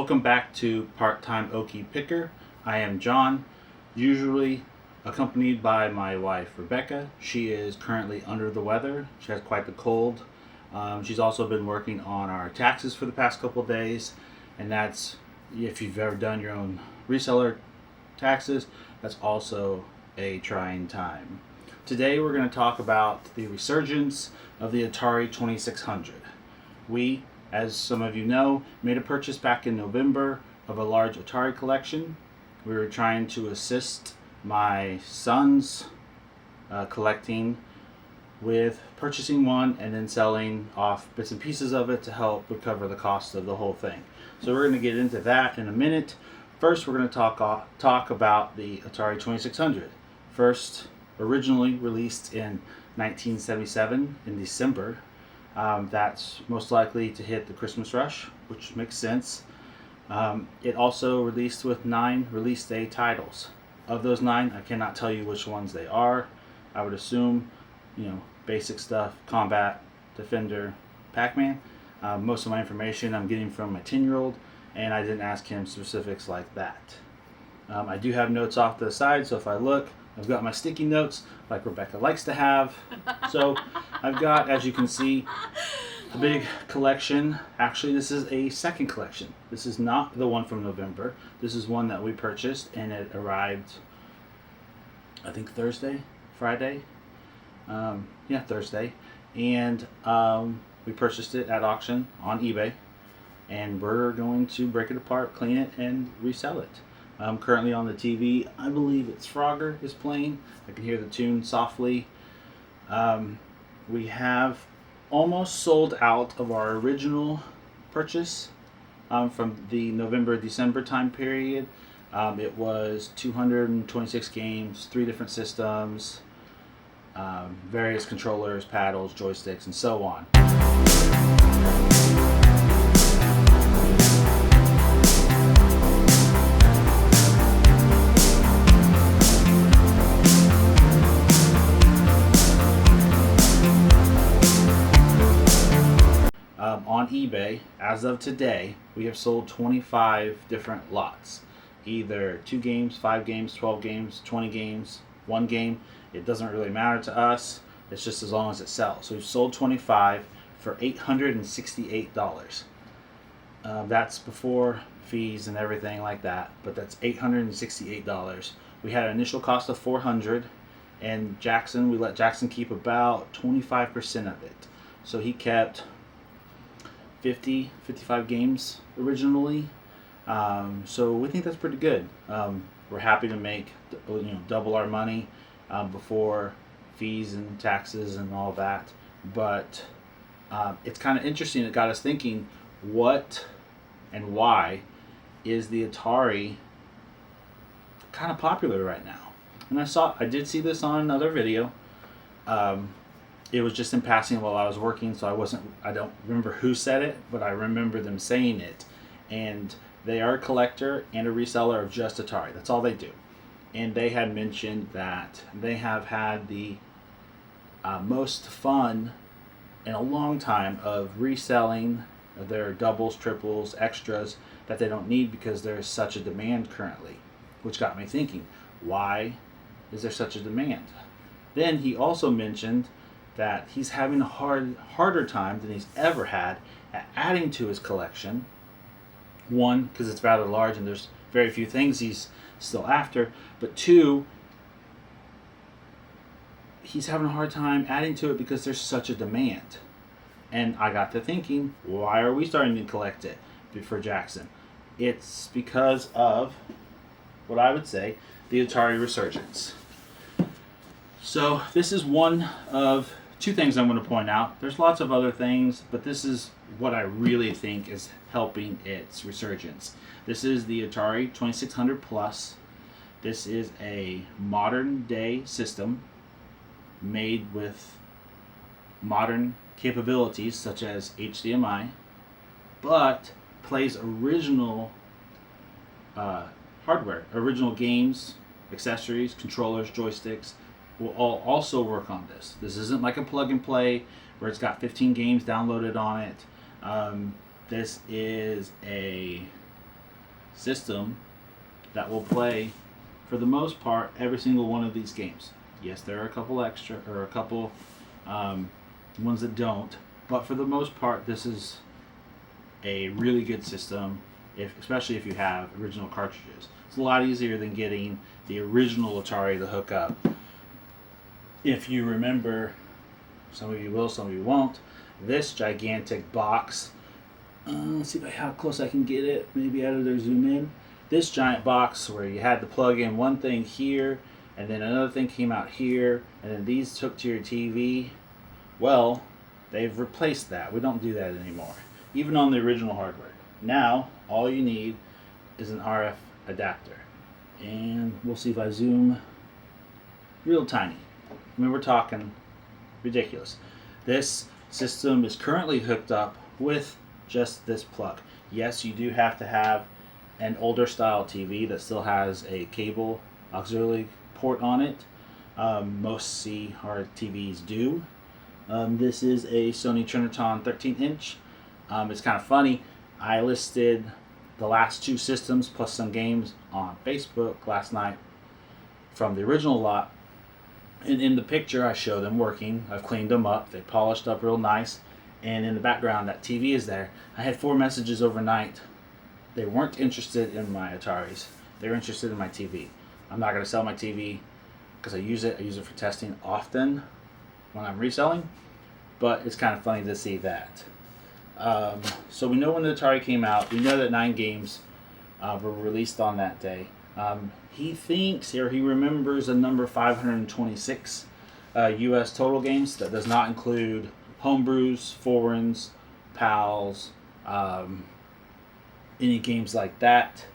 Welcome back to Part-Time Okie Picker. I am John, usually accompanied by my wife Rebecca. She is currently under the weather. She has quite the cold. She's also been working on our taxes for the past couple of days, and that's, if you've ever done your own reseller taxes, that's also a trying time. Today we're going to talk about the resurgence of the Atari 2600. We, as some of you know, made a purchase back in November of a large Atari collection. We were trying to assist my sons collecting with purchasing one and then selling off bits and pieces of it to help recover the cost of the whole thing. So we're going to get into that in a minute. First, we're going to talk about the Atari 2600. First, originally released in 1977 in December. That's most likely to hit the Christmas rush, which makes sense. It also released with 9 release day titles. Of those 9, I cannot tell you which ones they are. I would assume, basic stuff, Combat, Defender, Pac-Man. Most of my information I'm getting from my 10-year-old, and I didn't ask him specifics like that. I do have notes off to the side, so if I look, I've got my sticky notes like Rebecca likes to have. So I've got, as you can see, a big collection. Actually, this is a second collection. This is not the one from November. This is one that we purchased, and it arrived, I think, Thursday. Thursday. And we purchased it at auction on eBay, and we're going to break it apart, clean it, and resell it. Currently on the TV, I believe it's Frogger is playing. I can hear the tune softly. We have almost sold out of our original purchase from the November-December time period. It was 226 games, 3 different systems, various controllers, paddles, joysticks, and so on. On eBay, as of today, we have sold 25 different lots. Either 2 games, 5 games, 12 games, 20 games, 1 game. It doesn't really matter to us. It's just as long as it sells. So we've sold 25 for $868. That's before fees and everything like that, but that's $868. We had an initial cost of $400, and we let Jackson keep about 25% of it. So he kept 55 games originally. So we think that's pretty good. We're happy to make double our money before fees and taxes and all that. But it's kind of interesting. It got us thinking, what and why is the Atari kind of popular right now? And I did see this on another video. It was just in passing while I was working, so I don't remember who said it, but I remember them saying it. And they are a collector and a reseller of just Atari. That's all they do. And they had mentioned that they have had the most fun in a long time of reselling their doubles, triples, extras that they don't need because there's such a demand currently. Which got me thinking, why is there such a demand? Then he also mentioned that he's having a harder time than he's ever had at adding to his collection. One, because it's rather large and there's very few things he's still after. But 2, he's having a hard time adding to it because there's such a demand. And I got to thinking, why are we starting to collect it for Jackson? It's because of, what I would say, the Atari Resurgence. So this is one of 2 things I'm going to point out. There's lots of other things, but this is what I really think is helping its resurgence. This is the Atari 2600 Plus. This is a modern day system made with modern capabilities such as HDMI, but plays original hardware, original games, accessories, controllers, joysticks, will all also work on this. This isn't like a plug and play where it's got 15 games downloaded on it. This is a system that will play, for the most part, every single one of these games. Yes, there are a couple extra, or a couple ones that don't, but for the most part, this is a really good system, especially if you have original cartridges. It's a lot easier than getting the original Atari to hook up. If you remember, some of you will, some of you won't, this gigantic box, let's see how close I can get it, maybe out of there, zoom in. This giant box where you had to plug in one thing here, and then another thing came out here, and then these took to your TV. Well, they've replaced that. We don't do that anymore, even on the original hardware. Now, all you need is an RF adapter. And we'll see if I zoom real tiny. I mean, we're talking ridiculous. This system is currently hooked up with just this plug. Yes, you do have to have an older style TV that still has a cable auxiliary port on it. Most CR TVs do. This is a Sony Triniton 13-inch. It's kind of funny. I listed the last two systems plus some games on Facebook last night from the original lot. And in the picture I show them working. I've cleaned them up. They polished up real nice. And in the background, that TV is there. I had 4 messages overnight. They weren't interested in my Ataris. They were interested in my TV. I'm not going to sell my TV because I use it. I use it for testing often when I'm reselling. But it's kind of funny to see that. So we know when the Atari came out. We know that 9 games were released on that day. He thinks, or he remembers, a number 526 U.S. total games. That does not include homebrews, foreigns, PALs, any games like that.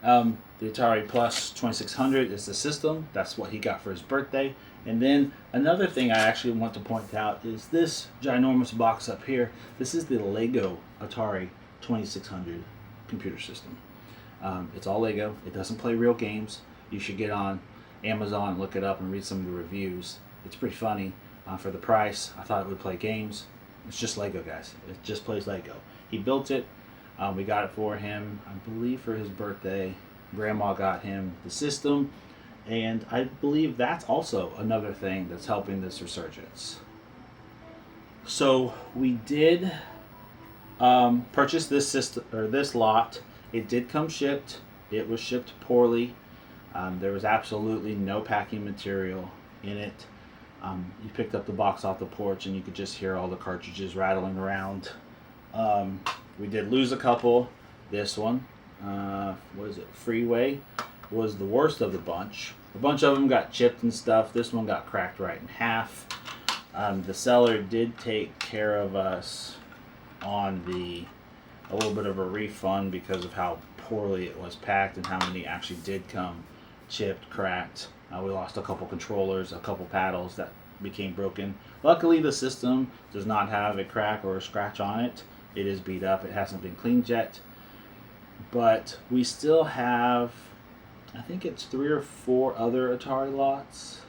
The Atari Plus 2600 is the system. That's what he got for his birthday. And then another thing I actually want to point out is this ginormous box up here. This is the Lego Atari 2600 computer system. It's all Lego. It doesn't play real games. You should get on Amazon, look it up, and read some of the reviews. It's pretty funny. For the price, I thought it would play games. It's just Lego, guys. It just plays Lego. He built it. We got it for him, I believe, for his birthday. Grandma got him the system. And I believe that's also another thing that's helping this resurgence. So we did purchase this system, or this lot. It did come shipped. It was shipped poorly. There was absolutely no packing material in it. You picked up the box off the porch and you could just hear all the cartridges rattling around. We did lose a couple. This one, what is it? Freeway was the worst of the bunch. A bunch of them got chipped and stuff. This one got cracked right in half. The seller did take care of us on a little bit of a refund because of how poorly it was packed and how many actually did come chipped, cracked. We lost a couple controllers, a couple paddles that became broken. Luckily, the system does not have a crack or a scratch on it. It is beat up. It hasn't been cleaned yet. But we still have, I think it's 3 or 4 other Atari lots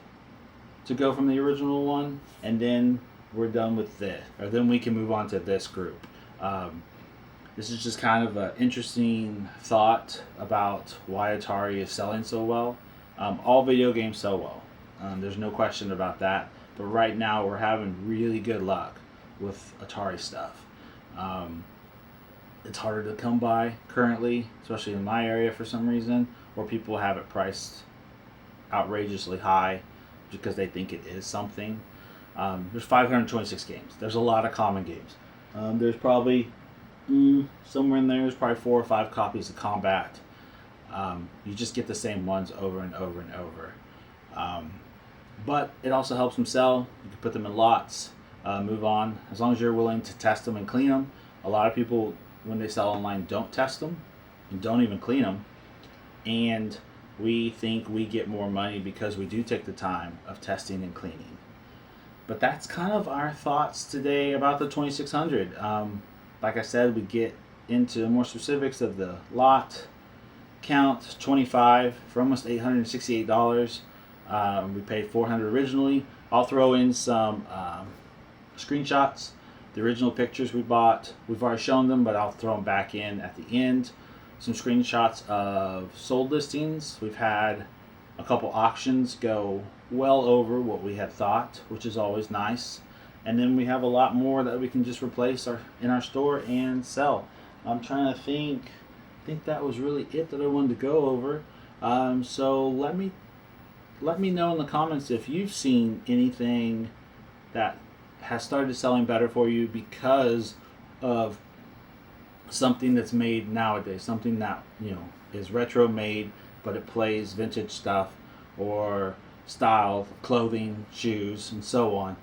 to go from the original one. And then we're done with this. Or then we can move on to this group. This is just kind of an interesting thought about why Atari is selling so well. All video games sell well. There's no question about that. But right now we're having really good luck with Atari stuff. It's harder to come by currently, especially in my area for some reason, or people have it priced outrageously high because they think it is something. There's 526 games. There's a lot of common games. There's probably somewhere in there's probably 4 or 5 copies of Combat. You just get the same ones over and over and over. But it also helps them sell. You can put them in lots, move on. As long as you're willing to test them and clean them. A lot of people, when they sell online, don't test them and don't even clean them. And we think we get more money because we do take the time of testing and cleaning. But that's kind of our thoughts today about the 2600. Like I said, we get into more specifics of the lot count. 25 for almost $868. We paid $400 originally. I'll throw in some screenshots. The original pictures we bought, we've already shown them, but I'll throw them back in at the end some screenshots of sold listings. We've had a couple auctions go well over what we had thought, which is always nice. And then we have a lot more that we can just replace in our store and sell. I'm trying to think. I think that was really it that I wanted to go over. So let me know in the comments if you've seen anything that has started selling better for you because of something that's made nowadays, something that is retro made, but it plays vintage stuff or style, clothing, shoes, and so on.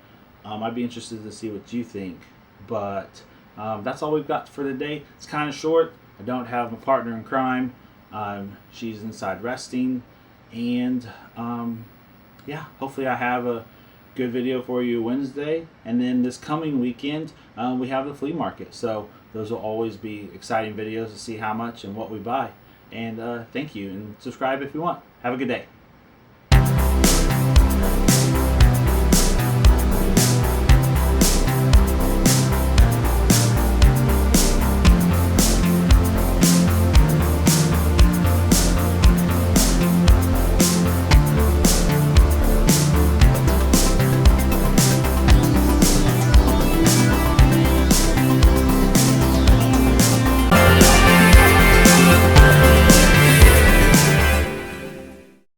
I'd be interested to see what you think. But that's all we've got for today. It's kind of short. I don't have my partner in crime. She's inside resting. And yeah, hopefully I have a good video for you Wednesday. And then this coming weekend, we have the flea market. So those will always be exciting videos to see how much and what we buy. And thank you. And subscribe if you want. Have a good day.